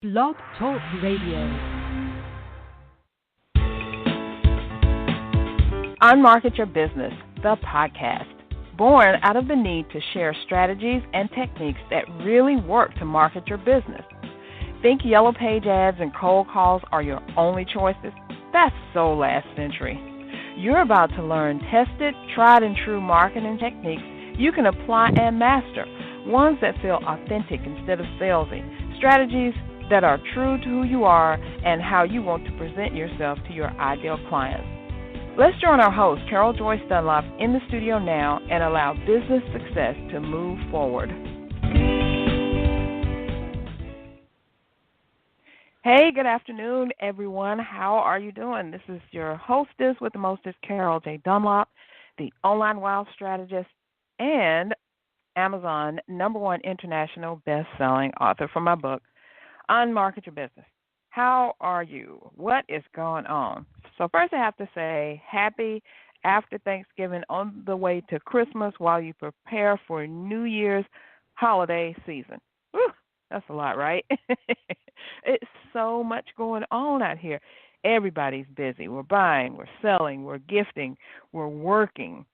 Blog Talk Radio. Unmarket Your Business, the podcast, born out of the need to share strategies and techniques that really work to market your business. Think yellow page ads and cold calls are your only choices? That's so last century. You're about to learn tested, tried and true marketing techniques you can apply and master, ones that feel authentic instead of salesy, strategies that are true to who you are and how you want to present yourself to your ideal clients. Let's join our host, Carol Joyce Dunlop, in the studio now and allow business success to move forward. Hey, good afternoon, everyone. How are you doing? This is your hostess with the mostest, Carol J. Dunlop, the online wealth strategist and Amazon #1 international best-selling author for my book, Unmarket Your Business. How are you? What is going on? So first I have to say happy after Thanksgiving on the way to Christmas while you prepare for New Year's holiday season. Whew, that's a lot, right? It's so much going on out here. Everybody's busy. We're buying, we're selling, we're gifting, we're working.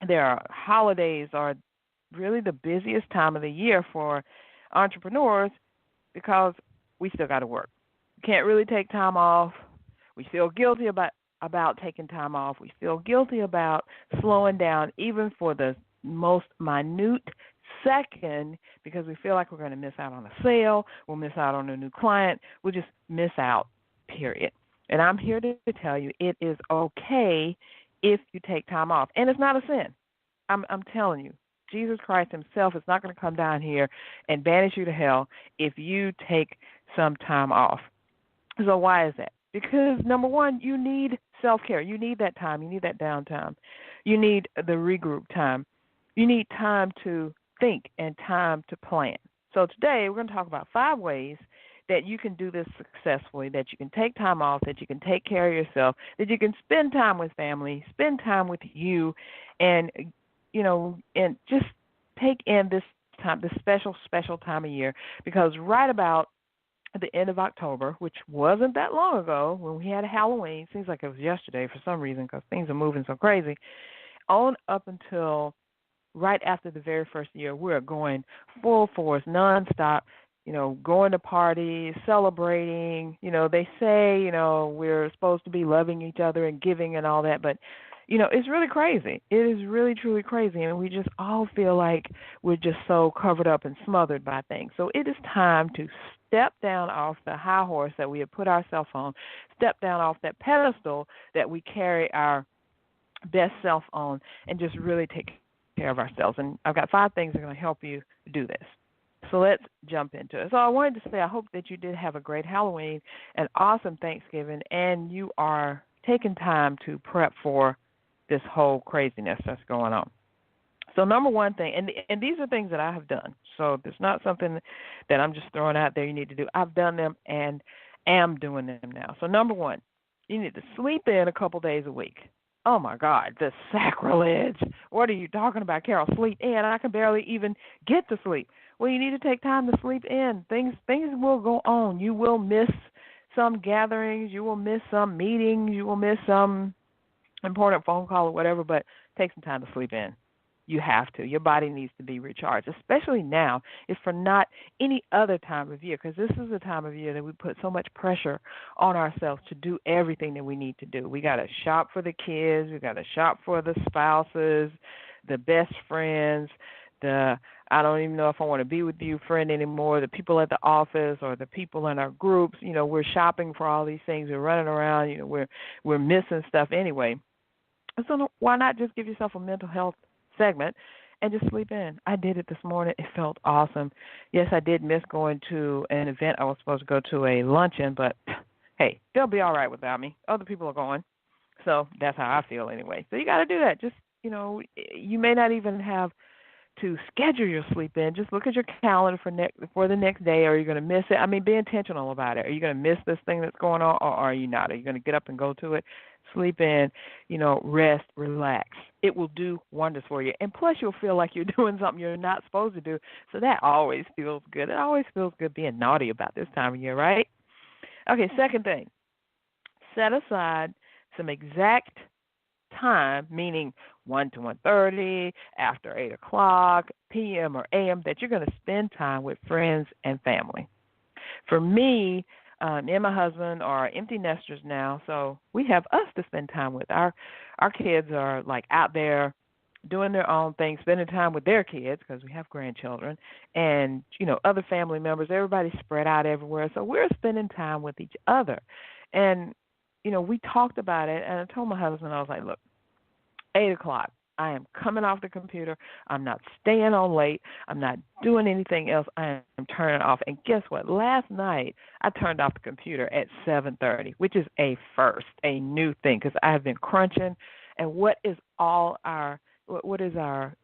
Holidays are really the busiest time of the year for entrepreneurs because we still got to work. Can't really take time off. We feel guilty about taking time off. We feel guilty about slowing down even for the most minute second because we feel like we're going to miss out on a sale. We'll miss out on a new client. We'll just miss out, period. And I'm here to tell you it is okay if you take time off. And it's not a sin. I'm telling you. Jesus Christ himself is not going to come down here and banish you to hell if you take some time off. So why is that? Because, number one, you need self-care. You need that time. You need that downtime. You need the regroup time. You need time to think and time to plan. So today we're going to talk about 5 ways that you can do this successfully, that you can take time off, that you can take care of yourself, that you can spend time with family, spend time with you, and and just take in this time, this special time of year, because right about at the end of October, which wasn't that long ago when we had Halloween, seems like it was yesterday for some reason because things are moving so crazy, on up until right after the very first year, we're going full force, nonstop, going to parties, celebrating. They say, we're supposed to be loving each other and giving and all that, but it's really crazy. It is really, truly crazy. And we just all feel like we're just so covered up and smothered by things. So it is time to step down off the high horse that we have put ourselves on, step down off that pedestal that we carry our best self on, and just really take care of ourselves. And I've got 5 things that are going to help you do this. So let's jump into it. So I wanted to say I hope that you did have a great Halloween, an awesome Thanksgiving, and you are taking time to prep for this whole craziness that's going on. So number one thing, and these are things that I have done. So it's not something that I'm just throwing out there you need to do. I've done them and am doing them now. So number one, you need to sleep in a couple days a week. Oh, my God, the sacrilege. What are you talking about, Carol? Sleep in. I can barely even get to sleep. Well, you need to take time to sleep in. Things will go on. You will miss some gatherings. You will miss some meetings. You will miss some important phone call or whatever, but take some time to sleep in. You have to. Your body needs to be recharged, especially now, if for not any other time of year, because this is the time of year that we put so much pressure on ourselves to do everything that we need to do. We got to shop for the kids. We got to shop for the spouses, the best friends, the I don't even know if I want to be with you friend anymore, the people at the office or the people in our groups. We're shopping for all these things. We're running around. We're missing stuff anyway. So why not just give yourself a mental health segment and just sleep in? I did it this morning. It felt awesome. Yes, I did miss going to an event. I was supposed to go to a luncheon, but hey, they'll be all right without me. Other people are going. So that's how I feel anyway. So you got to do that. Just, you may not even have to schedule your sleep in. Just look at your calendar for the next day. Are you going to miss it? I mean, be intentional about it. Are you going to miss this thing that's going on, or are you not? Are you going to get up and go to it? Sleep in, rest, relax. It will do wonders for you. And plus, you'll feel like you're doing something you're not supposed to do. So that always feels good. It always feels good being naughty about this time of year, right? Okay, second thing, set aside some exact time, meaning 1 to 1:30, after 8 o'clock, p.m. or a.m., that you're going to spend time with friends and family. For me, me and my husband are empty nesters now, so we have us to spend time with. Our kids are like out there doing their own thing, spending time with their kids because we have grandchildren, and other family members. Everybody's spread out everywhere, so we're spending time with each other. And we talked about it, and I told my husband, I was like, look, 8 o'clock. I am coming off the computer. I'm not staying on late. I'm not doing anything else. I am turning off. And guess what? Last night, I turned off the computer at 7:30, which is a first, a new thing, because I have been crunching. And what is our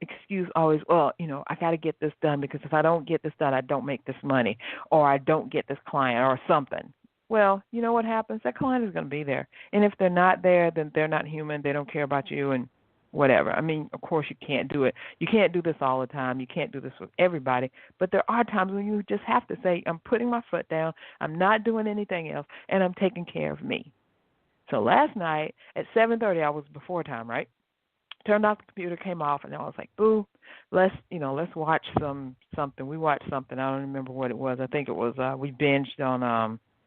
excuse always? Well, I got to get this done, because if I don't get this done, I don't make this money, or I don't get this client or something. Well, you know what happens? That client is going to be there. And if they're not there, then they're not human. They don't care about you and whatever. I mean, of course you can't do it. You can't do this all the time. You can't do this with everybody. But there are times when you just have to say, I'm putting my foot down. I'm not doing anything else, and I'm taking care of me. So last night at 7:30, I was before time, right? Turned off the computer, came off, and I was like, boo, let's watch something. We watched something. I don't remember what it was. I think it was we binged on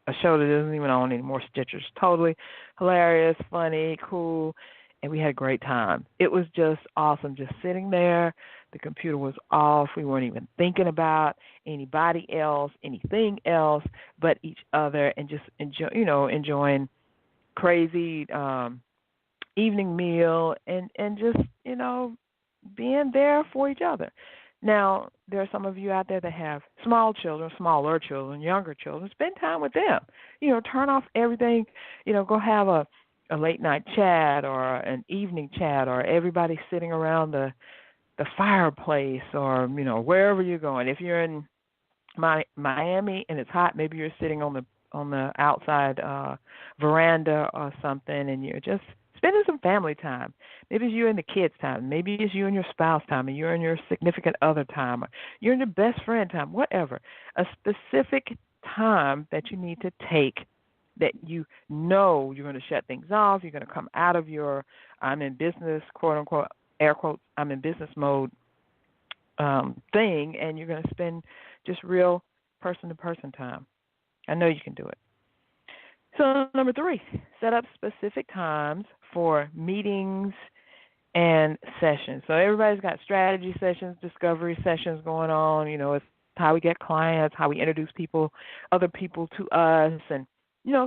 a show that isn't even on anymore, Stitchers. Totally hilarious, funny, cool, and we had a great time. It was just awesome, just sitting there. The computer was off. We weren't even thinking about anybody else, anything else but each other, and just enjoying crazy evening meal and just being there for each other. Now, there are some of you out there that have smaller children, younger children. Spend time with them. Turn off everything. Go have a late night chat or an evening chat, or everybody sitting around the fireplace, or wherever you're going. If you're in Miami and it's hot, maybe you're sitting on the outside veranda or something, and you're just spending some family time. Maybe it's you and the kids' time. Maybe it's you and your spouse time, and you're in your significant other time, or you're in your best friend time, whatever. A specific time that you need to take, that you're going to shut things off. You're going to come out of your I'm in business, quote unquote, air quotes, I'm in business mode thing, and you're going to spend just real person-to-person time. I know you can do it. So number 3, set up specific times for meetings and sessions. So everybody's got strategy sessions, discovery sessions going on. It's how we get clients, how we introduce other people to us, and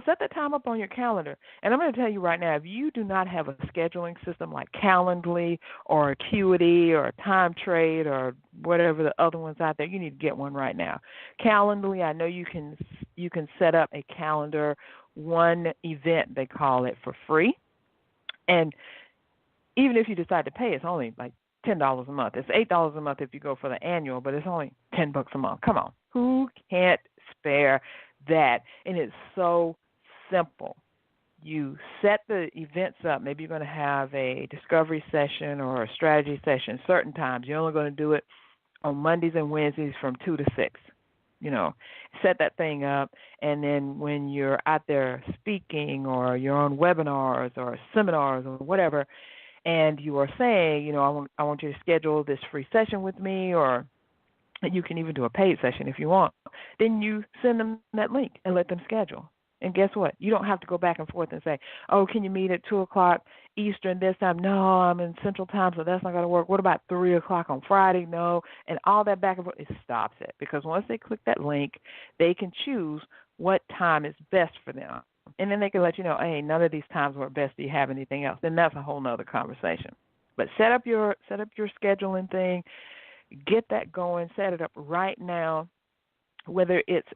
set that time up on your calendar. And I'm going to tell you right now, if you do not have a scheduling system like Calendly or Acuity or Time Trade or whatever the other ones out there, you need to get one right now. Calendly, I know you can set up a calendar, one event, they call it, for free. And even if you decide to pay, it's only like $10 a month. It's $8 a month if you go for the annual, but it's only $10 a month. Come on. Who can't spare that? And it's so simple. You set the events up. Maybe you're going to have a discovery session or a strategy session certain times. You're only going to do it on Mondays and Wednesdays from 2 to 6. Set that thing up, and then when you're out there speaking or you're on webinars or seminars or whatever, and you are saying, I want you to schedule this free session with me, or you can even do a paid session if you want, then you send them that link and let them schedule. And guess what? You don't have to go back and forth and say, oh, can you meet at 2 o'clock Eastern this time? No, I'm in Central Time, so that's not going to work. What about 3 o'clock on Friday? No. And all that back and forth, it stops it. Because once they click that link, they can choose what time is best for them. And then they can let you know, hey, none of these times work best. Do you have anything else? Then that's a whole nother conversation. But set up your scheduling thing. Get that going. Set it up right now, whether it's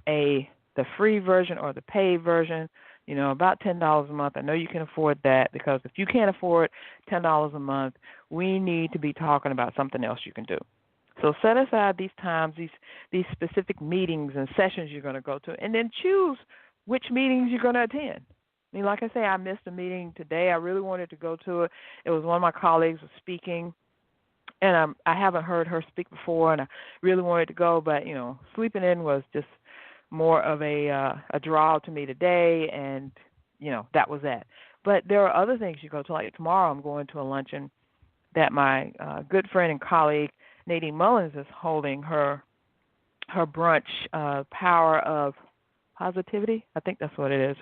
the free version or the paid version, about $10 a month. I know you can afford that, because if you can't afford $10 a month, we need to be talking about something else you can do. So set aside these times, these specific meetings and sessions you're going to go to, and then choose which meetings you're going to attend. I mean, like I say, I missed a meeting today. I really wanted to go to it. It was one of my colleagues was speaking, and I haven't heard her speak before, and I really wanted to go, but sleeping in was just more of a draw to me today, and that was that. But there are other things you go to. Like tomorrow, I'm going to a luncheon that my good friend and colleague Nadine Mullins is holding her brunch, Power of Positivity. I think that's what it is.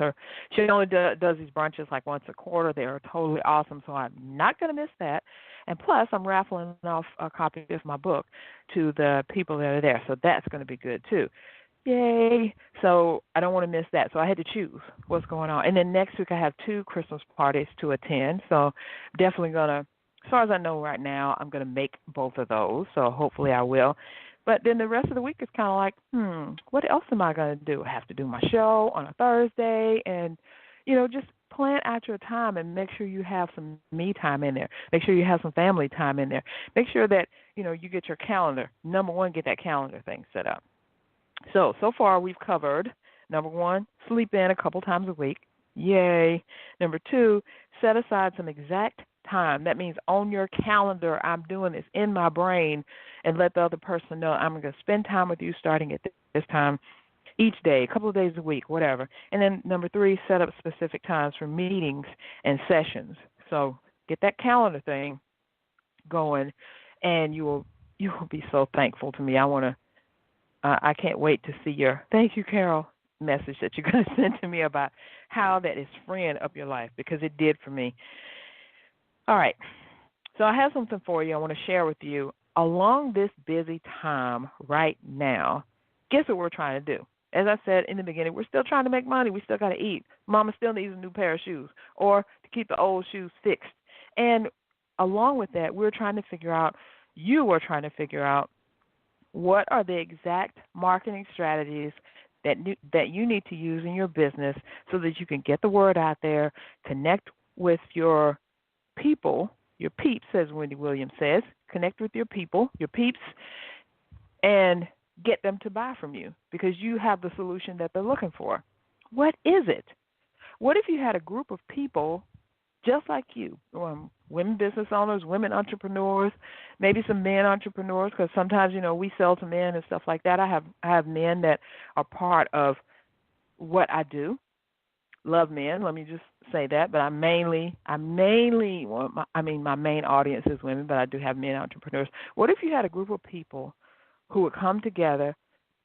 She only does these brunches like once a quarter. They are totally awesome, so I'm not going to miss that. And plus, I'm raffling off a copy of my book to the people that are there, so that's going to be good too. Yay! So I don't want to miss that. So I had to choose what's going on. And then next week I have 2 Christmas parties to attend. So definitely going to, as far as I know right now, I'm going to make both of those. So hopefully I will. But then the rest of the week is kind of like, what else am I going to do? I have to do my show on a Thursday and, just plan out your time and make sure you have some me time in there. Make sure you have some family time in there. Make sure that, you get your calendar. Number one, get that calendar thing set up. So far we've covered, number 1, sleep in a couple times a week. Yay. Number 2, set aside some exact time. That means on your calendar, I'm doing this in my brain, and let the other person know I'm going to spend time with you starting at this time each day, a couple of days a week, whatever. And then number 3, set up specific times for meetings and sessions. So get that calendar thing going, and you will be so thankful to me. I can't wait to see your thank you, Carol, message that you're going to send to me about how that is freeing up your life, because it did for me. All right. So I have something for you I want to share with you. Along this busy time right now, guess what we're trying to do? As I said in the beginning, we're still trying to make money. We still got to eat. Mama still needs a new pair of shoes or to keep the old shoes fixed. And along with that, you are trying to figure out what are the exact marketing strategies that you need to use in your business so that you can get the word out there, connect with your people, your peeps, as Wendy Williams says, connect with your people, your peeps, and get them to buy from you because you have the solution that they're looking for. What is it? What if you had a group of people just like you, women business owners, women entrepreneurs, maybe some men entrepreneurs, because sometimes, we sell to men and stuff like that. I have men that are part of what I do. Love men, let me just say that, but my main audience is women, but I do have men entrepreneurs. What if you had a group of people who would come together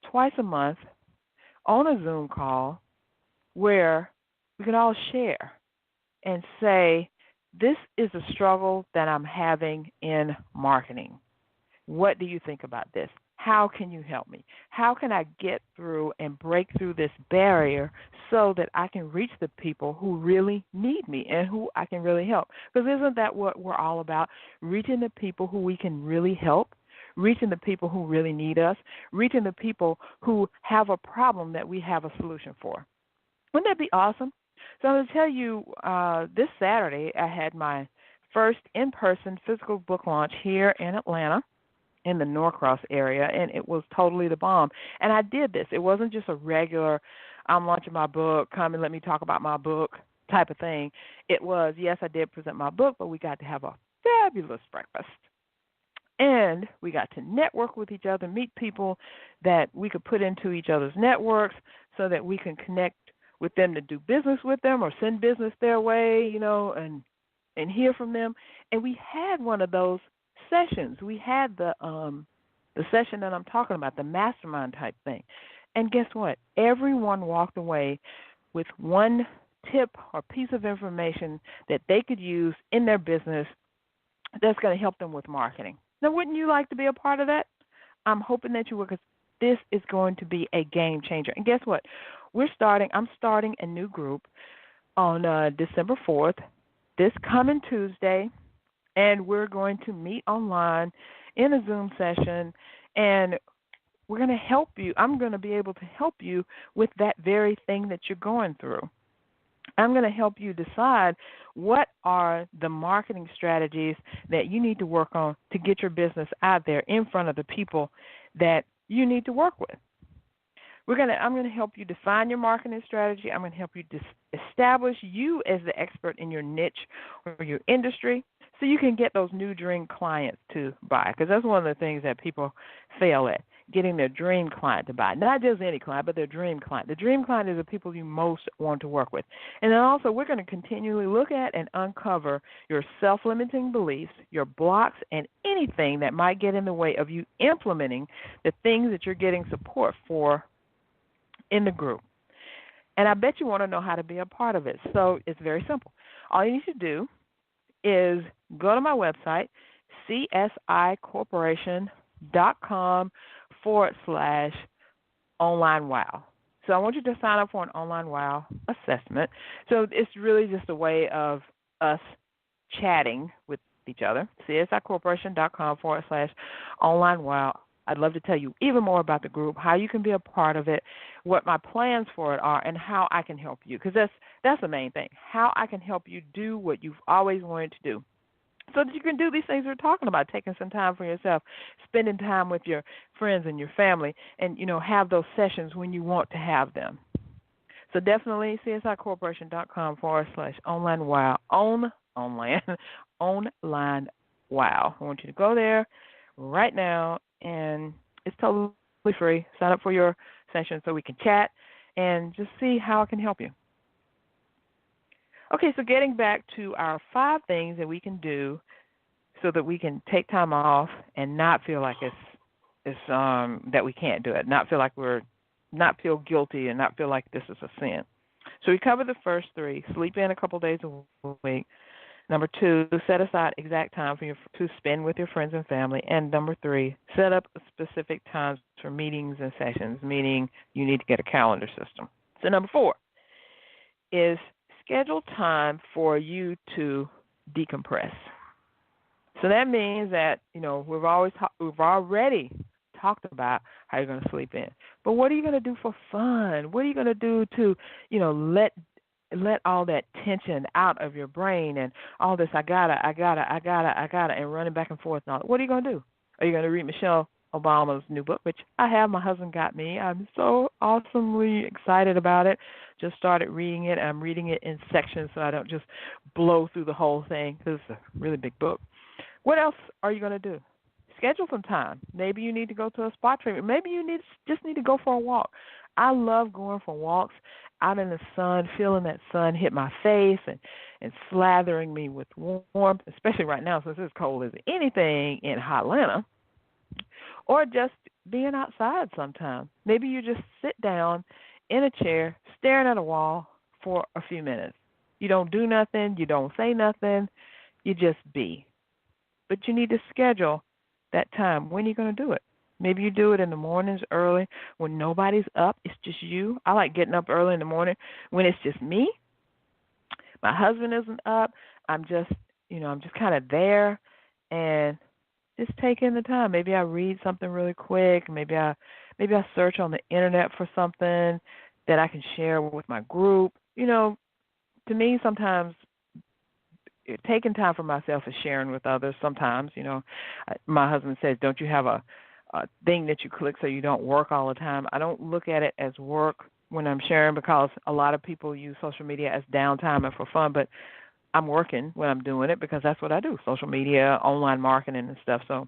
twice a month on a Zoom call where we could all share and say, this is a struggle that I'm having in marketing. What do you think about this? How can you help me? How can I get through and break through this barrier so that I can reach the people who really need me and who I can really help? Because isn't that what we're all about? Reaching the people who we can really help, reaching the people who really need us, reaching the people who have a problem that we have a solution for. Wouldn't that be awesome? So I'm going to tell you, this Saturday I had my first in-person physical book launch here in Atlanta in the Norcross area, and it was totally the bomb. And I did this. It wasn't just a regular, I'm launching my book, come and let me talk about my book type of thing. It was, yes, I did present my book, but we got to have a fabulous breakfast. And we got to network with each other, meet people that we could put into each other's networks so that we can connect with them to do business with them or send business their way, and hear from them. And we had one of those sessions. We had the session that I'm talking about, the mastermind type thing. And guess what? Everyone walked away with one tip or piece of information that they could use in their business that's going to help them with marketing. Now, wouldn't you like to be a part of that? I'm hoping that you will, because this is going to be a game changer. And guess what? I'm starting a new group on December 4th, this coming Tuesday, and we're going to meet online in a Zoom session, and we're going to help you. I'm going to be able to help you with that very thing that you're going through. I'm going to help you decide what are the marketing strategies that you need to work on to get your business out there in front of the people that you need to work with. I'm going to help you define your marketing strategy. I'm going to help you establish you as the expert in your niche or your industry so you can get those new dream clients to buy, because that's one of the things that people fail at, getting their dream client to buy. Not just any client, but their dream client. The dream client is the people you most want to work with. And then also we're going to continually look at and uncover your self-limiting beliefs, your blocks, and anything that might get in the way of you implementing the things that you're getting support for in the group. And I bet you want to know how to be a part of it. So it's very simple. All you need to do is go to my website, csi-corporation.com/online wow. So I want you to sign up for an online wow assessment. So it's really just a way of us chatting with each other, csi-corporation.com/online wow. I'd love to tell you even more about the group, how you can be a part of it, what my plans for it are, and how I can help you. Because that's the main thing, how I can help you do what you've always wanted to do so that you can do these things we're talking about, taking some time for yourself, spending time with your friends and your family, and, have those sessions when you want to have them. So definitely csicorporation.com/online wow, online wow. I want you to go there right now, and it's totally free. Sign up for your session so we can chat and just see how I can help you. Okay, so getting back to our 5 things that we can do so that we can take time off and not feel like it's that we can't do it, not feel guilty and not feel like this is a sin. So we covered the first 3: sleep in a couple days a week. Number 2, set aside exact time to spend with your friends and family. And number 3, set up specific times for meetings and sessions, meaning you need to get a calendar system. So number 4 is schedule time for you to decompress. So that means that, we've already talked about how you're going to sleep in. But what are you going to do for fun? What are you going to do to, let all that tension out of your brain and all this I gotta, and running back and forth and all that? What are you going to do? Are you going to read Michelle Obama's new book, which I have? My husband got me. I'm so awesomely excited about it. Just started reading it. I'm reading it in sections so I don't just blow through the whole thing because it's a really big book. What else are you going to do? Schedule some time. Maybe you need to go to a spa treatment. Maybe you just need to go for a walk. I love going for walks out in the sun, feeling that sun hit my face and slathering me with warmth, especially right now since it's cold as anything in Atlanta. Or just being outside sometime. Maybe you just sit down in a chair, staring at a wall for a few minutes. You don't do nothing. You don't say nothing. You just be. But you need to schedule that time. When are you going to do it? Maybe you do it in the mornings early when nobody's up. It's just you. I like getting up early in the morning when it's just me. My husband isn't up. I'm just kind of there and just taking the time. Maybe I read something really quick. Maybe I search on the internet for something that I can share with my group. To me, sometimes taking time for myself is sharing with others. Sometimes, my husband says, don't you have a thing that you click so you don't work all the time? I don't look at it as work when I'm sharing because a lot of people use social media as downtime and for fun, but I'm working when I'm doing it because that's what I do, social media, online marketing and stuff. So,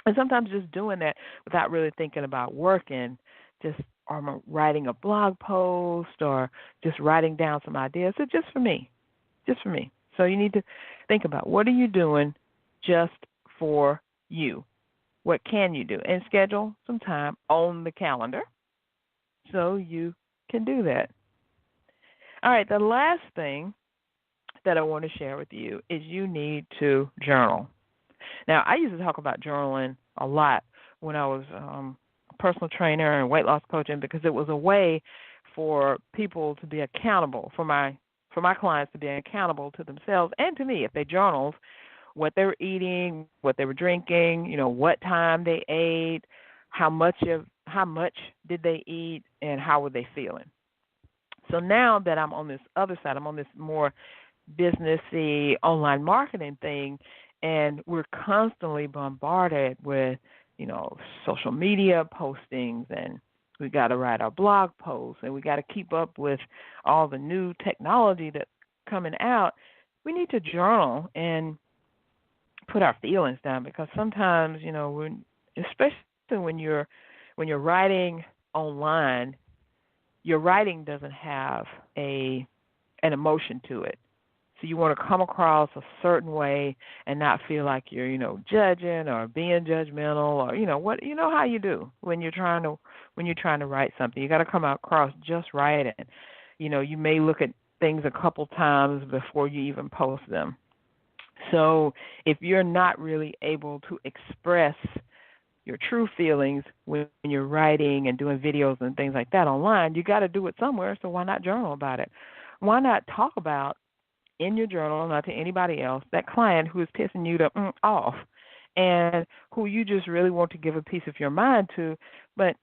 and sometimes just doing that without really thinking about working, just or writing a blog post or just writing down some ideas. So just for me. So you need to think about what are you doing just for you? What can you do? And schedule some time on the calendar so you can do that. All right, the last thing that I want to share with you is you need to journal. Now, I used to talk about journaling a lot when I was a personal trainer and weight loss coaching because it was a way for people to be accountable, for my clients to be accountable to themselves and to me if they journaled what they were eating, what they were drinking, what time they ate, how much did they eat, and how were they feeling. So now that I'm on this other side, I'm on this more businessy online marketing thing, and we're constantly bombarded with, social media postings, and we got to write our blog posts, and we got to keep up with all the new technology that's coming out. We need to journal and put our feelings down, because sometimes, especially when you're writing online, your writing doesn't have an emotion to it. So you want to come across a certain way and not feel like you're, judging or being judgmental, or how you do when you're trying to write something. You got to come across just right, and you may look at things a couple times before you even post them. So if you're not really able to express your true feelings when you're writing and doing videos and things like that online, you got to do it somewhere. So why not journal about it? Why not talk about in your journal, not to anybody else, that client who is pissing you off, and who you just really want to give a piece of your mind to, but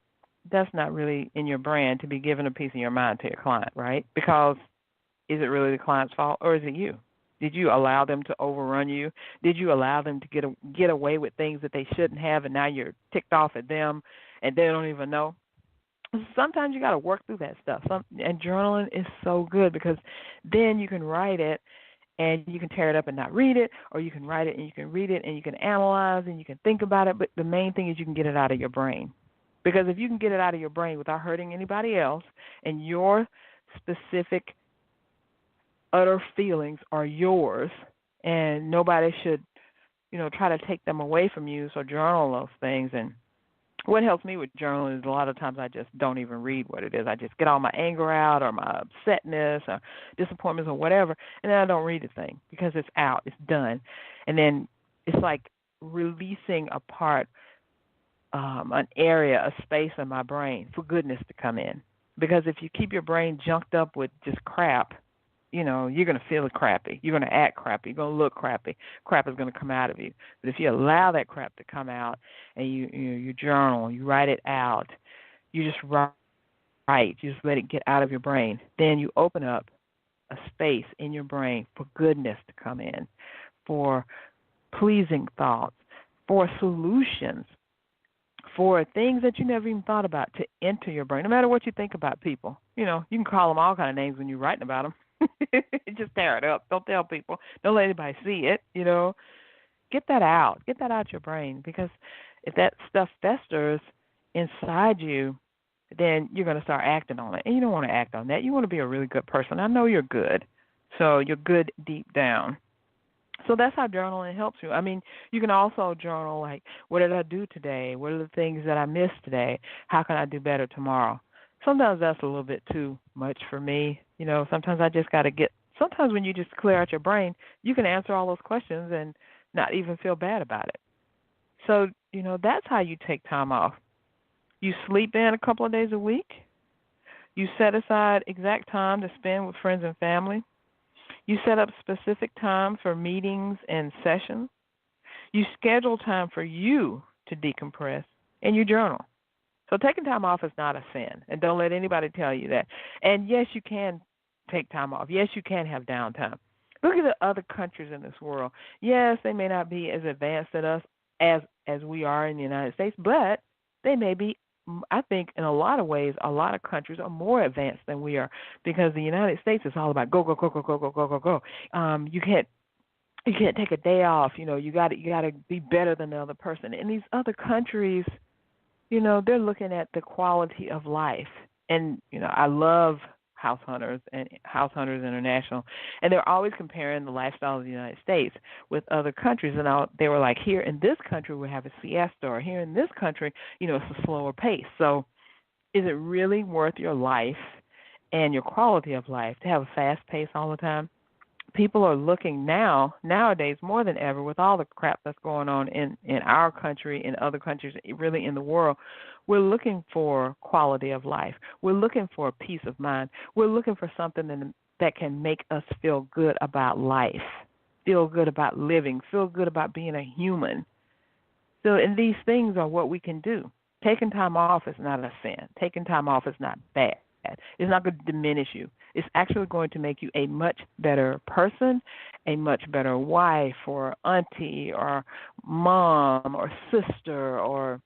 that's not really in your brand to be giving a piece of your mind to your client, right? Because is it really the client's fault, or is it you? Did you allow them to overrun you? Did you allow them to get away with things that they shouldn't have, and now you're ticked off at them and they don't even know? Sometimes you got to work through that stuff. And journaling is so good, because then you can write it and you can tear it up and not read it, or you can write it and you can read it and you can analyze and you can think about it. But the main thing is you can get it out of your brain. Because if you can get it out of your brain without hurting anybody else, and your specific utter feelings are yours, and nobody should, try to take them away from you, so journal those things. And what helps me with journaling is a lot of times I just don't even read what it is. I just get all my anger out, or my upsetness or disappointments or whatever, and then I don't read the thing, because it's out, it's done. And then it's like releasing a part, an area, a space in my brain for goodness to come in. Because if you keep your brain junked up with just crap, you're going to feel crappy. You're going to act crappy. You're going to look crappy. Crap is going to come out of you. But if you allow that crap to come out, and you journal, you write it out, you just write, you just let it get out of your brain, then you open up a space in your brain for goodness to come in, for pleasing thoughts, for solutions, for things that you never even thought about to enter your brain. No matter what you think about people, you can call them all kind of names when you're writing about them. Just tear it up. Don't tell people. Don't let anybody see it. Get that out. Get that out your brain, because if that stuff festers inside you, then you're going to start acting on it. And you don't want to act on that. You want to be a really good person. I know you're good. So you're good deep down. So that's how journaling helps you. I mean, you can also journal like, what did I do today? What are the things that I missed today? How can I do better tomorrow? Sometimes that's a little bit too much for me. Sometimes I just got to sometimes when you just clear out your brain, you can answer all those questions and not even feel bad about it. So, that's how you take time off. You sleep in a couple of days a week. You set aside exact time to spend with friends and family. You set up specific time for meetings and sessions. You schedule time for you to decompress, and you journal. So taking time off is not a sin, and don't let anybody tell you that. And yes, you can take time off. Yes, you can have downtime. Look at the other countries in this world. Yes, they may not be as advanced as us as we are in the United States, but they may be, I think, in a lot of ways, a lot of countries are more advanced than we are, because the United States is all about go, go, go, go, go, go, go, go, go. You can't take a day off. You got to be better than the other person. In these other countries, they're looking at the quality of life. And, I love House Hunters and House Hunters International, and they're always comparing the lifestyle of the United States with other countries. And they were like, here in this country we have a siesta, or here in this country, it's a slower pace. So is it really worth your life and your quality of life to have a fast pace all the time? People are looking nowadays more than ever, with all the crap that's going on in our country, in other countries, really in the world. We're looking for quality of life. We're looking for peace of mind. We're looking for something that can make us feel good about life, feel good about living, feel good about being a human. So, and these things are what we can do. Taking time off is not a sin. Taking time off is not bad. It's not going to diminish you. It's actually going to make you a much better person, a much better wife or auntie or mom or sister or,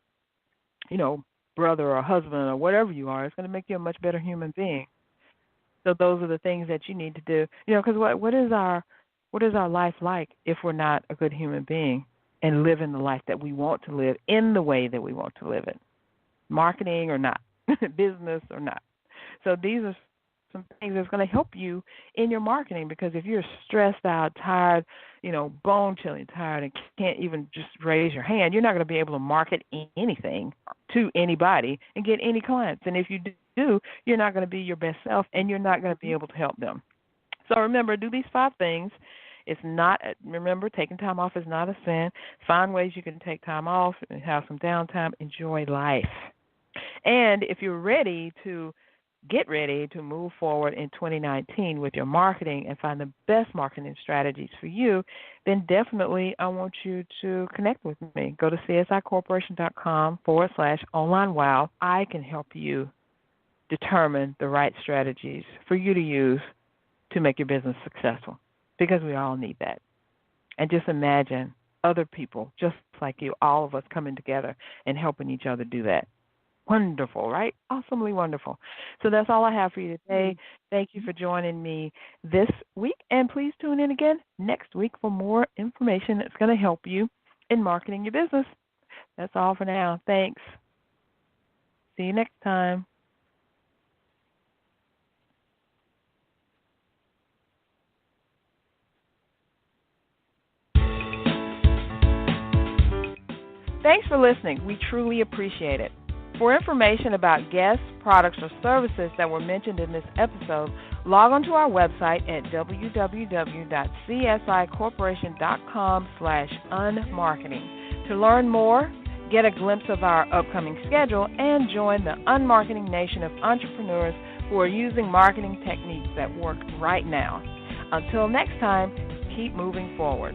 brother or husband or whatever you are. It's going to make you a much better human being. So those are the things that you need to do. Because what is our life like if we're not a good human being and living the life that we want to live in the way that we want to live it? Marketing or not, business or not. So these are some things that's going to help you in your marketing, because if you're stressed out, tired, bone-chilling tired and can't even just raise your hand, you're not going to be able to market anything to anybody and get any clients. And if you do, you're not going to be your best self and you're not going to be able to help them. So remember, do these 5 things. Remember, taking time off is not a sin. Find ways you can take time off and have some downtime. Enjoy life. And if you're get ready to move forward in 2019 with your marketing and find the best marketing strategies for you, then definitely I want you to connect with me. Go to csicorporation.com/online wow. I can help you determine the right strategies for you to use to make your business successful, because we all need that. And just imagine other people just like you, all of us coming together and helping each other do that. Wonderful, right? Awesomely wonderful. So that's all I have for you today. Thank you for joining me this week, and please tune in again next week for more information that's going to help you in marketing your business. That's all for now. Thanks. See you next time. Thanks for listening. We truly appreciate it. For information about guests, products, or services that were mentioned in this episode, log on to our website at www.csicorporation.com/unmarketing. To learn more, get a glimpse of our upcoming schedule, and join the unmarketing nation of entrepreneurs who are using marketing techniques that work right now. Until next time, keep moving forward.